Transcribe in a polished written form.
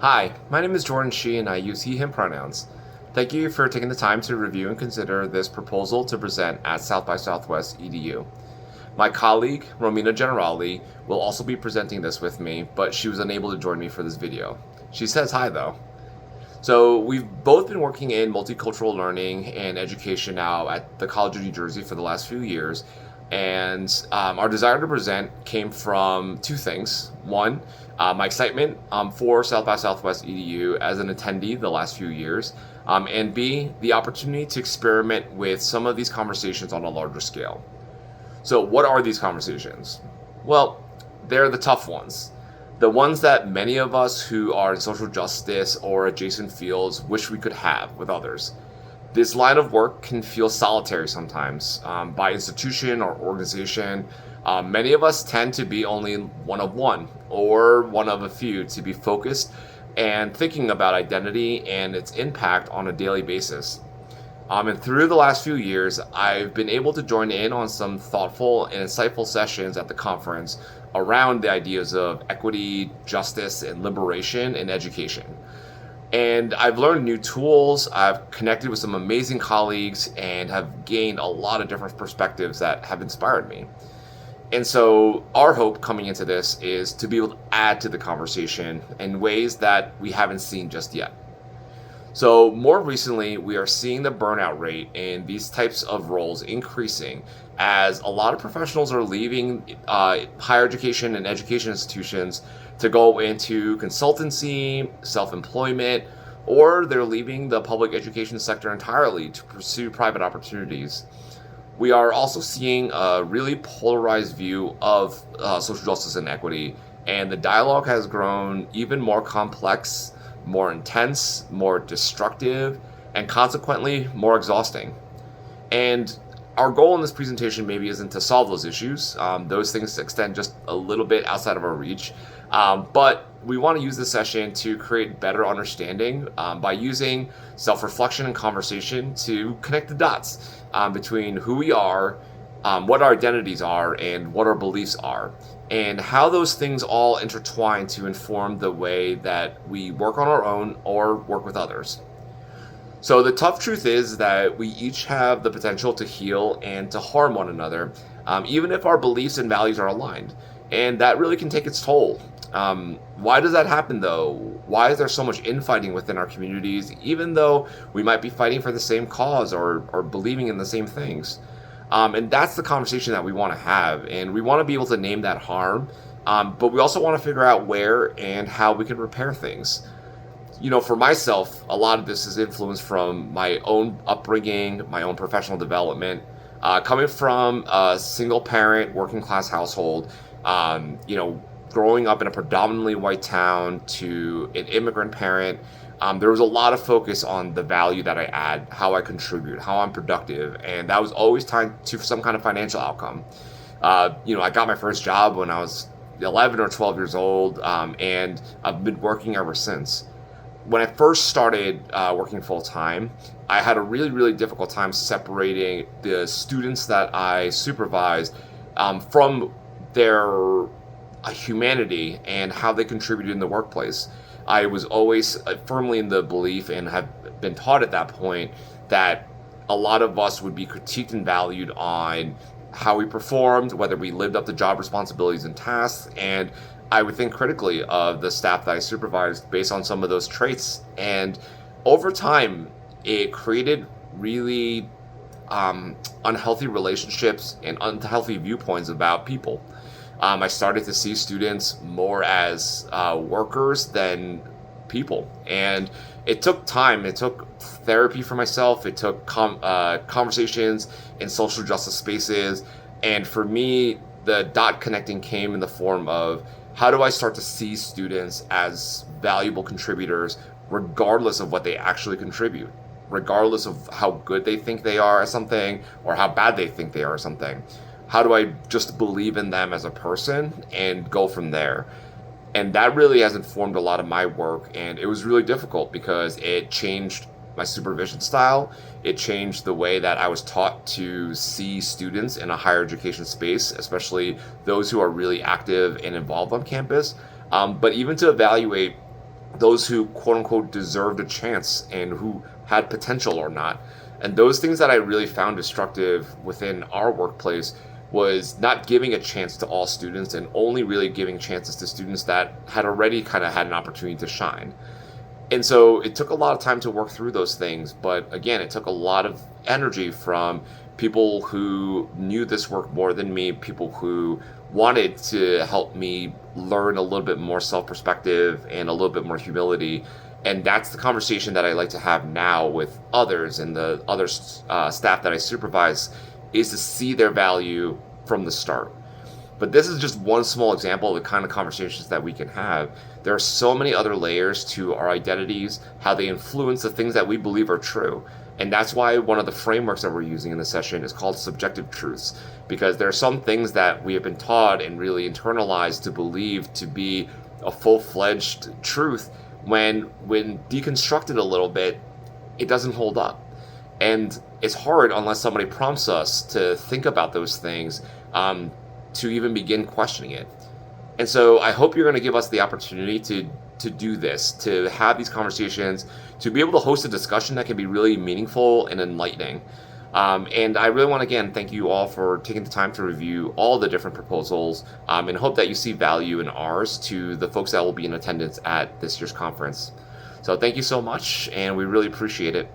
Hi, my name is Jordan Shyi and I use he, him pronouns. Thank you for taking the time to review and consider this proposal to present at South by Southwest EDU. My colleague, Romina Generali, will also be presenting this with me, but she was unable to join me for this video. She says hi though. So we've both been working in multicultural learning and education now at the College of New Jersey for the last few years. And our desire to present came from two things. One, my excitement for South by Southwest EDU as an attendee the last few years. And B, the opportunity to experiment with some of these conversations on a larger scale. So what are these conversations? Well, they're the tough ones. The ones that many of us who are in social justice or adjacent fields wish we could have with others. This line of work can feel solitary sometimes by institution or organization. Many of us tend to be only one of one or one of a few to be focused and thinking about identity and its impact on a daily basis. And through the last few years, I've been able to join in on some thoughtful and insightful sessions at the conference around the ideas of equity, justice, and liberation in education. And I've learned new tools, I've connected with some amazing colleagues, and have gained a lot of different perspectives that have inspired me. And so our hope coming into this is to be able to add to the conversation in ways that we haven't seen just yet. So more recently, we are seeing the burnout rate in these types of roles increasing as a lot of professionals are leaving higher education and education institutions to go into consultancy, self-employment, or they're leaving the public education sector entirely to pursue private opportunities. We are also seeing a really polarized view of social justice and equity, and the dialogue has grown even more complex, more intense, more destructive, and consequently more exhausting. And our goal in this presentation maybe isn't to solve those issues. Those things extend just a little bit outside of our reach. But we want to use this session to create better understanding by using self-reflection and conversation to connect the dots between who we are, what our identities are, and what our beliefs are, and how those things all intertwine to inform the way that we work on our own or work with others. So the tough truth is that we each have the potential to heal and to harm one another, even if our beliefs and values are aligned. And that really can take its toll. Why does that happen though? Why is there so much infighting within our communities, even though we might be fighting for the same cause or believing in the same things? And that's the conversation that we want to have. And we want to be able to name that harm, but we also want to figure out where and how we can repair things. You know, for myself, a lot of this is influenced from my own upbringing, my own professional development, coming from a single parent, working class household, growing up in a predominantly white town to an immigrant parent. There was a lot of focus on the value that I add, how I contribute, how I'm productive, and that was always tied to some kind of financial outcome. I got my first job when I was 11 or 12 years old, and I've been working ever since. When I first started working full-time, I had a really, really difficult time separating the students that I supervised from their humanity and how they contributed in the workplace. I was always firmly in the belief and have been taught at that point that a lot of us would be critiqued and valued on how we performed, whether we lived up to job responsibilities and tasks, and I would think critically of the staff that I supervised based on some of those traits. And over time, it created really unhealthy relationships and unhealthy viewpoints about people. I started to see students more as workers than people. And it took time. It took therapy for myself. It took conversations in social justice spaces. And for me, the dot connecting came in the form of, how do I start to see students as valuable contributors regardless of what they actually contribute, regardless of how good they think they are at something or how bad they think they are at something? How do I just believe in them as a person and go from there? And that really has informed a lot of my work, and it was really difficult because it changed my supervision style. It changed the way that I was taught to see students in a higher education space, especially those who are really active and involved on campus. But even to evaluate those who quote unquote deserved a chance and who had potential or not. And those things that I really found destructive within our workplace was not giving a chance to all students and only really giving chances to students that had already kind of had an opportunity to shine. And so it took a lot of time to work through those things, but again, it took a lot of energy from people who knew this work more than me, people who wanted to help me learn a little bit more self-perspective and a little bit more humility. And that's the conversation that I like to have now with others and the other staff that I supervise, is to see their value from the start. But this is just one small example of the kind of conversations that we can have. There are so many other layers to our identities, how they influence the things that we believe are true. And that's why one of the frameworks that we're using in this session is called subjective truths, because there are some things that we have been taught and really internalized to believe to be a full-fledged truth, when deconstructed a little bit, it doesn't hold up. And it's hard unless somebody prompts us to think about those things, to even begin questioning it. And so I hope you're going to give us the opportunity to do this, to have these conversations, to be able to host a discussion that can be really meaningful and enlightening. And I really want to, again, thank you all for taking the time to review all the different proposals, and hope that you see value in ours to the folks that will be in attendance at this year's conference. So thank you so much, and we really appreciate it.